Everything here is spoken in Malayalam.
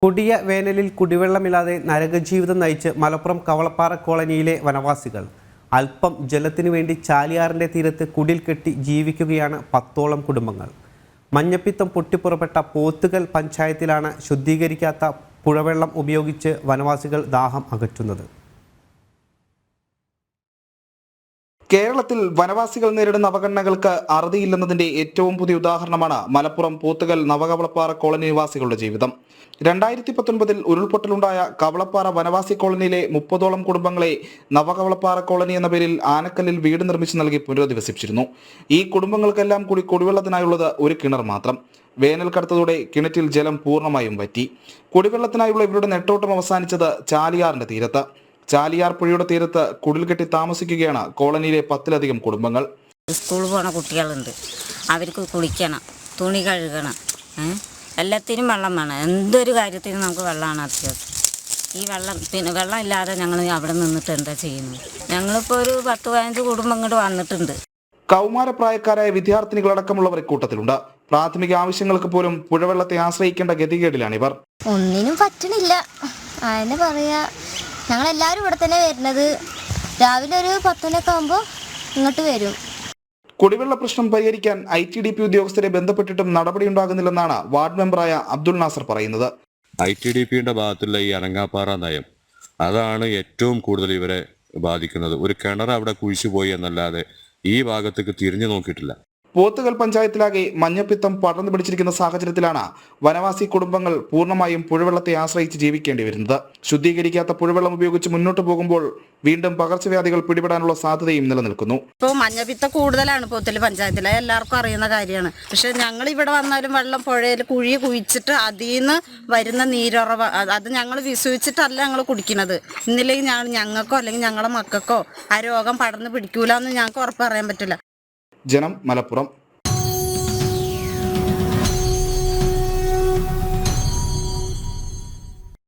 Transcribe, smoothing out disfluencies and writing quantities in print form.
കൊടിയ വേനലിൽ കുടിവെള്ളമില്ലാതെ നരകജീവിതം നയിച്ച് മലപ്പുറം കവളപ്പാറ കോളനിയിലെ വനവാസികൾ അല്പം ജലത്തിനു വേണ്ടി ചാലിയാറിൻ്റെ തീരത്ത് കുടിൽ കെട്ടി ജീവിക്കുകയാണ് 10ഓളം കുടുംബങ്ങൾ. മഞ്ഞപ്പിത്തം പൊട്ടിപ്പുറപ്പെട്ട പോത്തുകൽ പഞ്ചായത്തിലാണ് ശുദ്ധീകരിക്കാത്ത പുഴവെള്ളം ഉപയോഗിച്ച് വനവാസികൾ ദാഹം അകറ്റുന്നത്. കേരളത്തിൽ വനവാസികൾ നേരിടുന്ന അവഗണനകൾക്ക് അറുതിയില്ലെന്നതിന്റെ ഏറ്റവും പുതിയ ഉദാഹരണമാണ് മലപ്പുറം പോത്തുകൽ നവകവളപ്പാറ കോളനി നിവാസികളുടെ ജീവിതം. 2019 ഉരുൾപൊട്ടലുണ്ടായ കവളപ്പാറ വനവാസി കോളനിയിലെ 30ഓളം കുടുംബങ്ങളെ നവകവളപ്പാറ കോളനി എന്ന പേരിൽ ആനക്കല്ലിൽ വീട് നിർമ്മിച്ചു നൽകി പുനരധിവസിപ്പിച്ചിരുന്നു. ഈ കുടുംബങ്ങൾക്കെല്ലാം കൂടി കുടിവെള്ളത്തിനായുള്ളത് ഒരു കിണർ മാത്രം. വേനൽ കടുത്തതോടെ കിണറ്റിൽ ജലം പൂർണ്ണമായും വറ്റി. കുടിവെള്ളത്തിനായുള്ള ഇവരുടെ നെട്ടോട്ടം അവസാനിച്ചത് ചാലിയാറിന്റെ തീരത്ത്. ചാലിയാർ പുഴയുടെ തീരത്ത് കുടിൽ കെട്ടി താമസിക്കുകയാണ് കോളനിയിലെ 10ലധികം കുടുംബങ്ങൾ. സ്കൂളിൽ പോണ കുട്ടികളുണ്ട്, അവർക്ക് കുളിക്കണം, തുണി കഴുകണം, എല്ലാത്തിനും വെള്ളം വേണം. എന്തൊരു കാര്യത്തിനും നമുക്ക് വെള്ളമാണ് അത്യാവശ്യം. ഈ വെള്ളം ഇല്ലാതെ ഞങ്ങൾ അവിടെ നിന്നിട്ട് എന്താ ചെയ്യുന്നത്? ഞങ്ങളിപ്പോൾ ഒരു 10-15 കുടുംബം ഇങ്ങോട്ട് വന്നിട്ടുണ്ട്. കൗമാരപ്രായക്കാരായ വിദ്യാർത്ഥിനികളടക്കമുള്ളവർ ഇക്കൂട്ടത്തിലുണ്ട്. പ്രാഥമിക ആവശ്യങ്ങൾക്ക് പോലും പുഴവെള്ളത്തെ ആശ്രയിക്കേണ്ട ഗതികേടിലാണിവർ. ഒന്നിനും പറ്റണില്ല. അതിനെ പറയാ, ഞങ്ങളെല്ലാവരും ഇവിടെ തന്നെ വരുന്നത്. രാവിലെ ഒരു 10 ആകുമ്പോൾ ഇങ്ങോട്ട് വരും. കുടിവെള്ള പ്രശ്നം പരിഹരിക്കാൻ ITDP ഉദ്യോഗസ്ഥരെ ബന്ധപ്പെട്ടിട്ടും നടപടിയുണ്ടാകുന്നില്ലെന്നാണ് വാർഡ് മെമ്പറായ അബ്ദുൽ നാസർ പറയുന്നത്. ITDPയുടെ ഭാഗത്തുള്ള ഈ അനങ്ങാപ്പാറ നയം അതാണ് ഏറ്റവും കൂടുതൽ ഇവരെ ബാധിക്കുന്നത്. ഒരു കിണർ അവിടെ കുഴിച്ചു പോയി എന്നല്ലാതെ ഈ ഭാഗത്തേക്ക് തിരിഞ്ഞു നോക്കിയിട്ടില്ല. പോത്തുകൽ പഞ്ചായത്തിലാകെ മഞ്ഞപ്പിത്തം പടർന്നു പിടിച്ചിരിക്കുന്ന സാഹചര്യത്തിലാണ് വനവാസി കുടുംബങ്ങൾ പൂർണ്ണമായും പുഴവെള്ളത്തെ ആശ്രയിച്ച് ജീവിക്കേണ്ടി വരുന്നത്. ശുദ്ധീകരിക്കാത്ത പുഴവെള്ളം ഉപയോഗിച്ച് മുന്നോട്ട് പോകുമ്പോൾ വീണ്ടും പകർച്ചവ്യാധികൾ പിടിപെടാനുള്ള സാധ്യതയും നിലനിൽക്കുന്നു. ഇപ്പോൾ മഞ്ഞപ്പിത്തം കൂടുതലാണ് പോത്തുകൽ പഞ്ചായത്തിൽ, എല്ലാവർക്കും അറിയുന്ന കാര്യമാണ്. പക്ഷെ ഞങ്ങൾ ഇവിടെ വന്നാലും വെള്ളം പുഴയിൽ കുഴി കുഴിച്ചിട്ട് അതിൽ നിന്ന് വരുന്ന നീരുറവ അത് ഞങ്ങൾ വിശ്വസിച്ചിട്ടല്ല ഞങ്ങൾ കുടിക്കുന്നത്. ഇന്നില്ലെങ്കിൽ ഞങ്ങൾക്കോ അല്ലെങ്കിൽ ഞങ്ങളുടെ മക്കൾക്കോ ആ രോഗം പടർന്ന് പിടിക്കൂല എന്ന് ഞങ്ങൾക്ക് ഉറപ്പ് പറയാൻ പറ്റില്ല. ജനം, മലപ്പുറം.